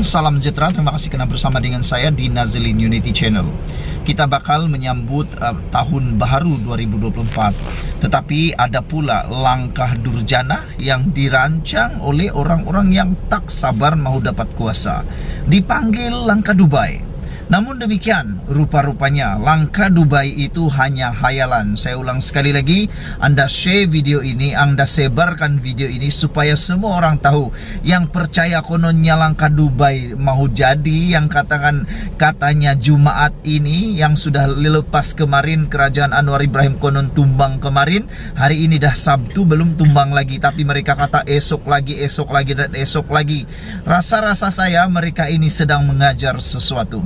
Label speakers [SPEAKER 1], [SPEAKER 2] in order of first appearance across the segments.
[SPEAKER 1] salam sejahtera. Terima kasih kerana bersama dengan saya di Nazilin Unity Channel. Kita bakal menyambut tahun baru 2024. Tetapi ada pula langkah durjana yang dirancang oleh orang-orang yang tak sabar mahu dapat kuasa. Dipanggil langkah Dubai. Namun demikian, rupa-rupanya langkah Dubai itu hanya hayalan. Saya ulang sekali lagi, Anda share video ini, Anda sebarkan video ini supaya semua orang tahu. Yang percaya kononnya langkah Dubai mau jadi, yang katanya Jumaat ini, yang sudah lepas kemarin Kerajaan Anwar Ibrahim konon tumbang kemarin, hari ini dah Sabtu belum tumbang lagi, tapi mereka kata esok lagi dan esok lagi. Rasa-rasa saya mereka ini sedang mengejar sesuatu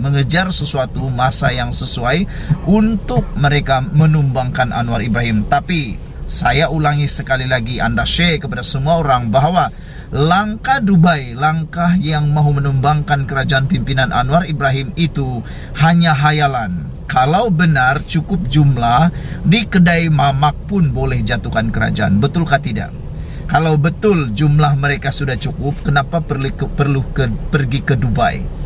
[SPEAKER 1] masa yang sesuai untuk mereka menumbangkan Anwar Ibrahim. Tapi saya ulangi sekali lagi, Anda share kepada semua orang bahawa langkah Dubai, langkah yang mahu menumbangkan kerajaan pimpinan Anwar Ibrahim itu hanya hayalan. Kalau benar cukup jumlah, di kedai mamak pun boleh jatuhkan kerajaan. Betulkah tidak? Kalau betul jumlah mereka sudah cukup, kenapa perlu pergi ke Dubai?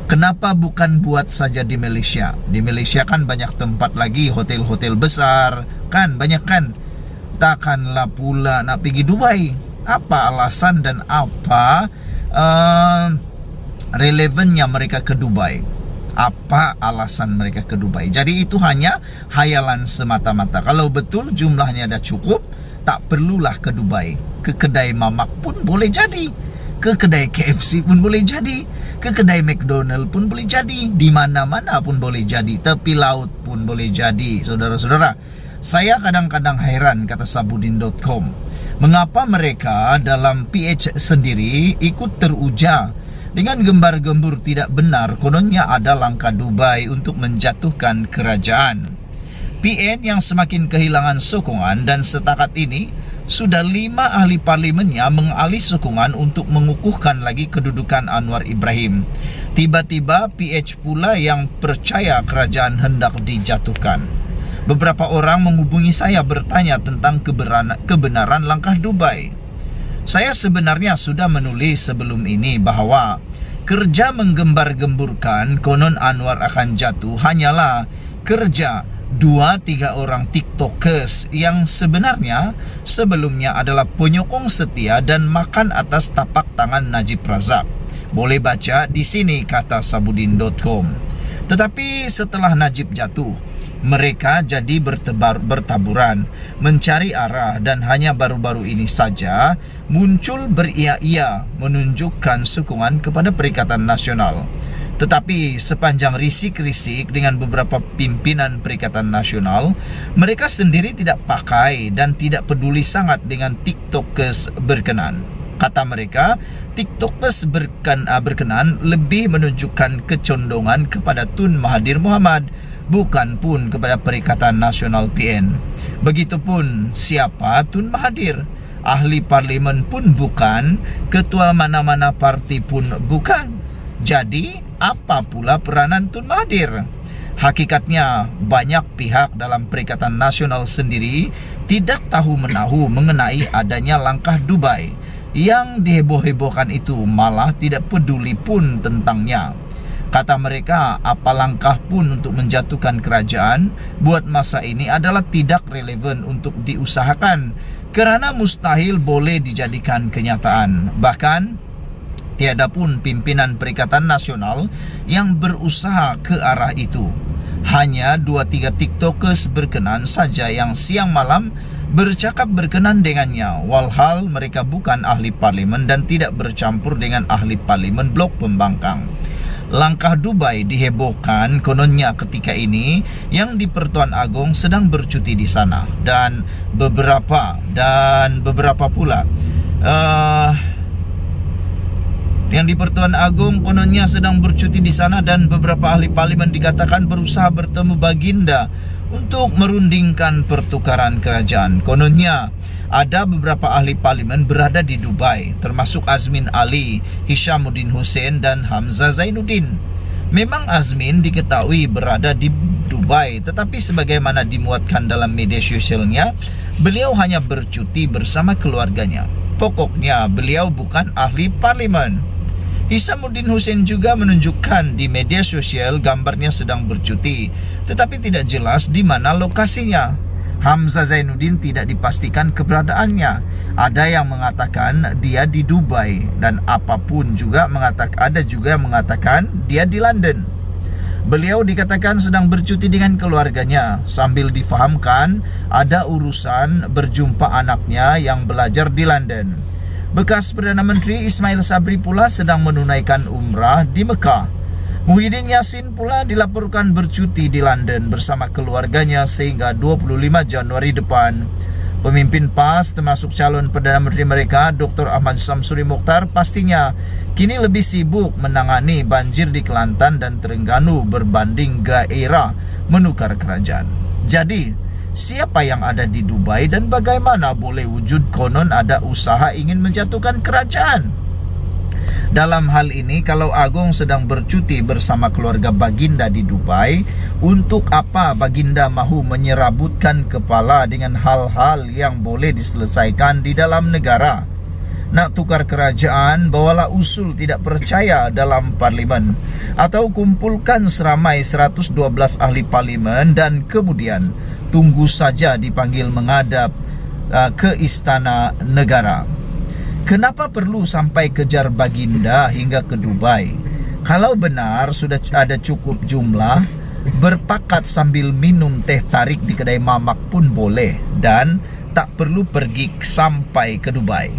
[SPEAKER 1] Kenapa bukan buat saja di Malaysia? Di Malaysia kan banyak tempat lagi, hotel-hotel besar, kan banyak kan? Takkanlah pula nak pergi Dubai. Apa alasan dan apa relevannya mereka ke Dubai? Apa alasan mereka ke Dubai? Jadi itu hanya hayalan semata-mata. Kalau betul jumlahnya dah cukup, tak perlulah ke Dubai. Ke kedai mamak pun boleh jadi, ke kedai KFC pun boleh jadi, ke kedai McDonald pun boleh jadi, di mana-mana pun boleh jadi, tepi laut pun boleh jadi. Saudara-saudara, saya kadang-kadang heran, kata Sabudin.com, mengapa mereka dalam PH sendiri ikut teruja dengan gembar-gembur tidak benar kononnya ada langkah Dubai untuk menjatuhkan kerajaan. PN yang semakin kehilangan sokongan, dan setakat ini sudah 5 ahli parlimennya mengalih sokongan untuk mengukuhkan lagi kedudukan Anwar Ibrahim. Tiba-tiba PH pula yang percaya kerajaan hendak dijatuhkan. Beberapa orang menghubungi saya bertanya tentang kebenaran langkah Dubai. Saya sebenarnya sudah menulis sebelum ini bahawa kerja menggembar-gemburkan konon Anwar akan jatuh hanyalah kerja 2-3 orang TikTokers yang sebenarnya sebelumnya adalah penyokong setia dan makan atas tapak tangan Najib Razak. Boleh baca di sini, kata Sabudin.com. Tetapi setelah Najib jatuh, mereka jadi bertaburan, mencari arah, dan hanya baru-baru ini saja muncul beria-ia menunjukkan sokongan kepada Perikatan Nasional. Tetapi sepanjang risik-risik dengan beberapa pimpinan Perikatan Nasional, mereka sendiri tidak pakai dan tidak peduli sangat dengan TikTokers berkenan. Kata mereka, TikTokers berkenan lebih menunjukkan kecondongan kepada Tun Mahathir Mohamad, bukan pun kepada Perikatan Nasional PN. Begitupun siapa Tun Mahathir? Ahli parlimen pun bukan, ketua mana-mana parti pun bukan. Jadi, apa pula peranan Tun Mahathir? Hakikatnya, banyak pihak dalam Perikatan Nasional sendiri tidak tahu menahu mengenai adanya langkah Dubai. Yang diheboh-hebohkan itu malah tidak peduli pun tentangnya. Kata mereka, apa langkah pun untuk menjatuhkan kerajaan buat masa ini adalah tidak relevan untuk diusahakan, kerana mustahil boleh dijadikan kenyataan. Bahkan tiada pun pimpinan Perikatan Nasional yang berusaha ke arah itu. Hanya 2-3 TikTokers berkenan saja yang siang malam bercakap berkenan dengannya, walhal mereka bukan ahli parlimen dan tidak bercampur dengan ahli parlimen blok pembangkang. Langkah Dubai dihebohkan kononnya ketika ini yang di Pertuan Agong sedang bercuti di sana, dan beberapa pula yang di Pertuan Agong kononnya sedang bercuti di sana, dan beberapa ahli parlimen dikatakan berusaha bertemu baginda untuk merundingkan pertukaran kerajaan. Kononnya ada beberapa ahli parlimen berada di Dubai, termasuk Azmin Ali, Hishamuddin Hussein dan Hamzah Zainuddin. Memang Azmin diketahui berada di Dubai, tetapi sebagaimana dimuatkan dalam media sosialnya, beliau hanya bercuti bersama keluarganya. Pokoknya beliau bukan ahli parlimen. Hisamuddin Hussein juga menunjukkan di media sosial gambarnya sedang bercuti, tetapi tidak jelas di mana lokasinya. Hamzah Zainuddin tidak dipastikan keberadaannya. Ada yang mengatakan dia di Dubai, dan apapun juga ada juga yang mengatakan dia di London. Beliau dikatakan sedang bercuti dengan keluarganya, sambil difahamkan ada urusan berjumpa anaknya yang belajar di London. Bekas Perdana Menteri Ismail Sabri pula sedang menunaikan umrah di Mekah. Muhyiddin Yassin pula dilaporkan bercuti di London bersama keluarganya sehingga 25 Januari depan. Pemimpin PAS termasuk calon Perdana Menteri mereka Dr. Ahmad Samsuri Mokhtar pastinya kini lebih sibuk menangani banjir di Kelantan dan Terengganu berbanding gairah menukar kerajaan. Jadi, siapa yang ada di Dubai dan bagaimana boleh wujud konon ada usaha ingin menjatuhkan kerajaan? Dalam hal ini, kalau Agong sedang bercuti bersama keluarga Baginda di Dubai, untuk apa Baginda mahu menyerabutkan kepala dengan hal-hal yang boleh diselesaikan di dalam negara? Nak tukar kerajaan, bawalah usul tidak percaya dalam parlimen, atau kumpulkan seramai 112 ahli parlimen dan kemudian tunggu saja dipanggil menghadap ke istana negara. Kenapa perlu sampai kejar Baginda hingga ke Dubai? Kalau benar sudah ada cukup jumlah, berpakat sambil minum teh tarik di kedai mamak pun boleh, dan tak perlu pergi sampai ke Dubai.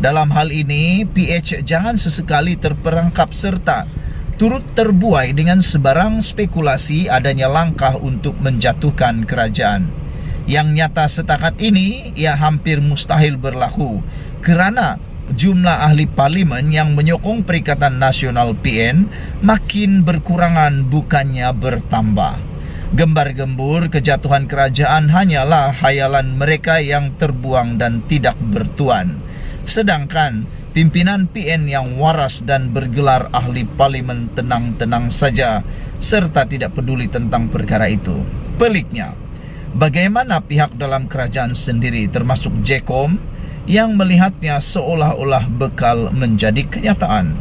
[SPEAKER 1] Dalam hal ini, PH jangan sesekali terperangkap serta turut terbuai dengan sebarang spekulasi adanya langkah untuk menjatuhkan kerajaan. Yang nyata setakat ini, ia hampir mustahil berlaku, kerana jumlah ahli parlimen yang menyokong Perikatan Nasional PN makin berkurangan bukannya bertambah. Gembar-gembur kejatuhan kerajaan hanyalah hayalan mereka yang terbuang dan tidak bertuan. Sedangkan pimpinan PN yang waras dan bergelar ahli parlimen tenang-tenang saja serta tidak peduli tentang perkara itu. Peliknya, bagaimana pihak dalam kerajaan sendiri termasuk JECOM yang melihatnya seolah-olah bekal menjadi kenyataan.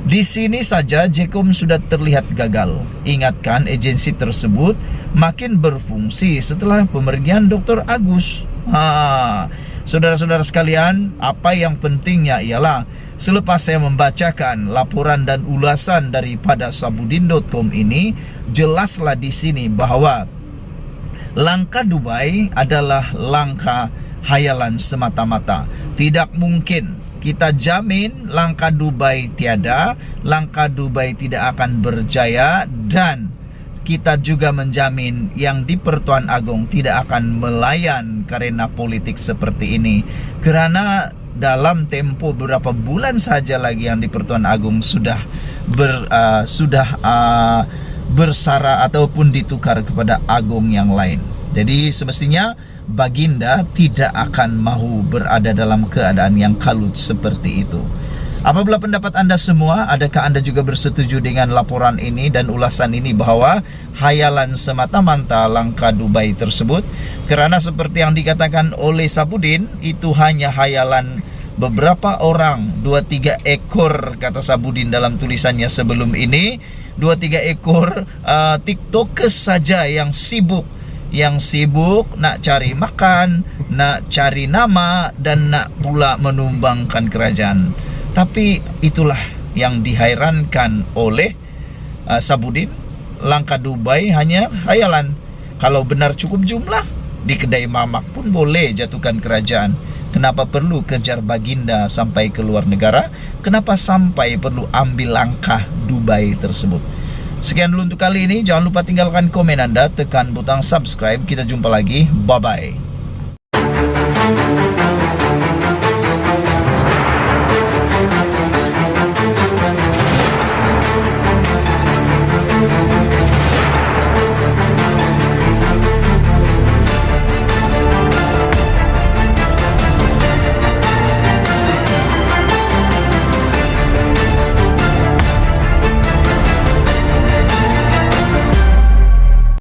[SPEAKER 1] Di sini saja JECOM sudah terlihat gagal. Ingatkan agensi tersebut makin berfungsi setelah pemergian Dr. Agus. Saudara-saudara sekalian, apa yang pentingnya ialah selepas saya membacakan laporan dan ulasan daripada Sabudin.com ini, jelaslah di sini bahwa langkah Dubai adalah langkah hayalan semata-mata. Tidak mungkin kita jamin langkah Dubai tiada, langkah Dubai tidak akan berjaya, dan kita juga menjamin yang di Pertuan Agong tidak akan melayan karena politik seperti ini. Kerana dalam tempo beberapa bulan saja lagi yang di Pertuan Agong sudah bersara ataupun ditukar kepada Agong yang lain. Jadi semestinya Baginda tidak akan mahu berada dalam keadaan yang kalut seperti itu. Apabila pendapat anda semua, adakah anda juga bersetuju dengan laporan ini dan ulasan ini bahwa hayalan semata-mata langkah Dubai tersebut? Kerana seperti yang dikatakan oleh Sabudin, itu hanya hayalan beberapa orang, 2-3 ekor kata Sabudin dalam tulisannya sebelum ini, 2-3 ekor TikTokers saja yang sibuk nak cari makan, nak cari nama, dan nak pula menumbangkan kerajaan. Tapi itulah yang dihairankan oleh Sabudin. Langkah Dubai hanya hayalan. Kalau benar cukup jumlah, di kedai mamak pun boleh jatuhkan kerajaan. Kenapa perlu kejar Baginda sampai ke luar negara? Kenapa sampai perlu ambil langkah Dubai tersebut? Sekian dulu untuk kali ini. Jangan lupa tinggalkan komen anda, tekan butang subscribe. Kita jumpa lagi. Bye-bye.